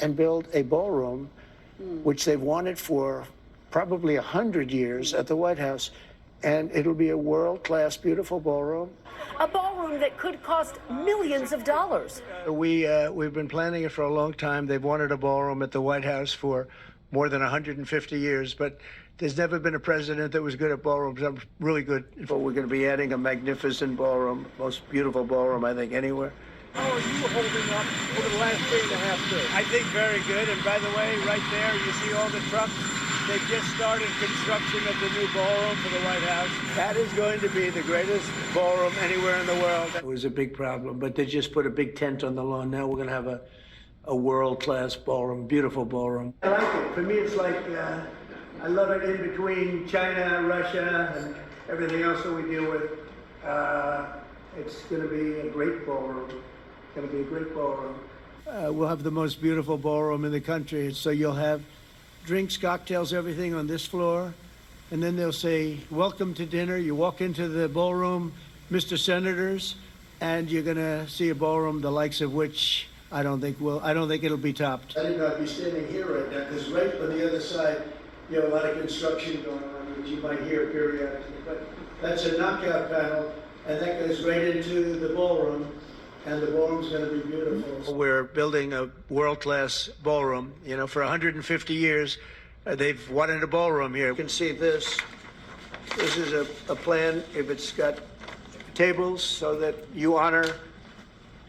and build a ballroom, which they've wanted for probably 100 years at the White House. And it'll be a world-class, beautiful ballroom. A ballroom that could cost millions of dollars. We've been planning it for a long time. They've wanted a ballroom at the White House for more than 150 years, but there's never been a president that was good at ballrooms. I'm really good. But we're going to be adding a magnificent ballroom, most beautiful ballroom, I think, anywhere. How are you holding up over the last 3.5 years? I think very good. And by the way, right there, you see all the trucks. They've just started construction of the new ballroom for the White House. That is going to be the greatest ballroom anywhere in the world. It was a big problem, but they just put a big tent on the lawn. Now we're going to have a world-class ballroom, beautiful ballroom. I like it. For me, it's like, I love it in between China, Russia, and everything else that we deal with. It's going to be a great ballroom. It's going to be a great ballroom. We'll have the most beautiful ballroom in the country. So you'll have drinks, cocktails, everything on this floor. And then they'll say, welcome to dinner. You walk into the ballroom, Mr. Senators, and you're going to see a ballroom the likes of which I don't think it'll be topped. I did not be standing here right now, because right on the other side, you have a lot of construction going on, which you might hear periodically. But that's a knockout panel, and that goes right into the ballroom. And the ballroom's going to be beautiful. We're building a world-class ballroom. You know, for 150 years, they've wanted a ballroom here. You can see this. This is a plan. If it's got tables so that you honor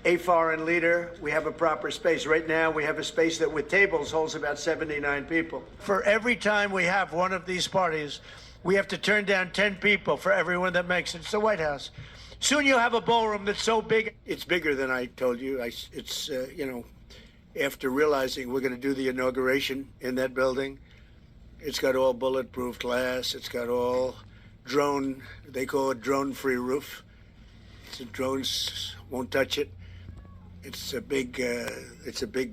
a foreign leader, we have a proper space. Right now, we have a space that with tables holds about 79 people. For every time we have one of these parties, we have to turn down 10 people for everyone that makes it. It's the White House. Soon you'll have a ballroom that's so big. It's bigger than I told you. It's you know, after realizing we're going to do the inauguration in that building, it's got all bulletproof glass. It's got all drone, they call it drone-free roof. So drones won't touch it. It's a big,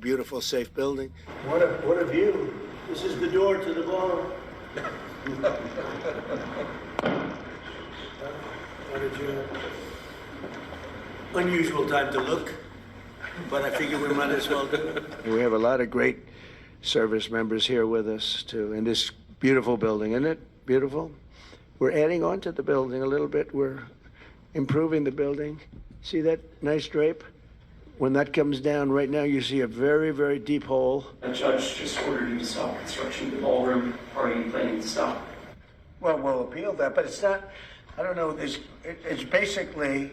beautiful, safe building. What a view. This is the door to the ballroom. Unusual time to look, but I figure we might as well do it. We have a lot of great service members here with us, too, in this beautiful building. Isn't it beautiful? We're adding on to the building a little bit. We're improving the building. See that nice drape? When that comes down, right now you see a very, very deep hole. A judge just ordered you to stop construction of the ballroom. Are you planning to stop? Well, we'll appeal that, but it's not, I don't know, it's basically,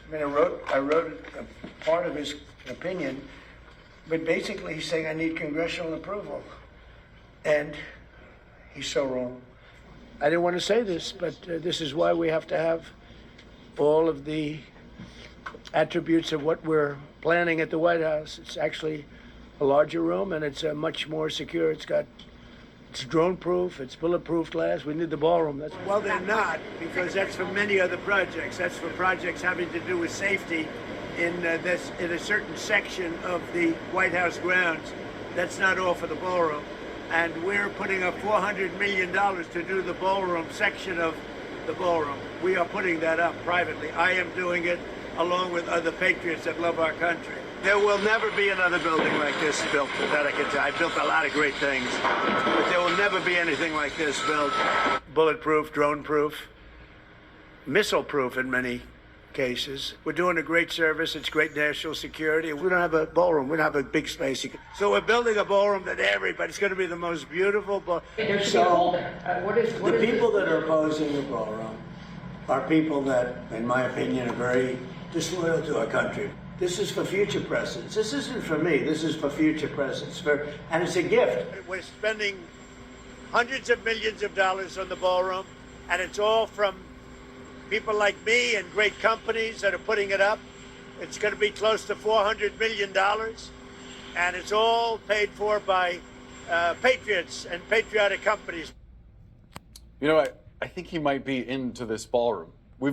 I mean, I wrote a part of his opinion, but basically he's saying I need congressional approval. And he's so wrong. I didn't want to say this, but this is why we have to have all of the attributes of what we're planning at the White House. It's actually a larger room, and it's much more secure. It's drone-proof, it's bulletproof glass. We need the ballroom. Well, they're not, because that's for many other projects. That's for projects having to do with safety in a certain section of the White House grounds. That's not all for the ballroom. And we're putting up $400 million to do the ballroom section of the ballroom. We are putting that up privately. I am doing it along with other patriots that love our country. There will never be another building like this built, that I can tell. I built a lot of great things, but there will never be anything like this built. Bulletproof, drone-proof, missile-proof in many cases. We're doing a great service. It's great national security. We don't have a ballroom. We don't have a big space. So we're building a ballroom that everybody's going to be the most beautiful ballroom. So the people that are opposing the ballroom are people that, in my opinion, are very disloyal to our country. This is for future presidents. This isn't for me. This is for future presidents. And it's a gift. We're spending hundreds of millions of dollars on the ballroom, and it's all from people like me and great companies that are putting it up. It's going to be close to $400 million, and it's all paid for by patriots and patriotic companies. You know, I think he might be into this ballroom.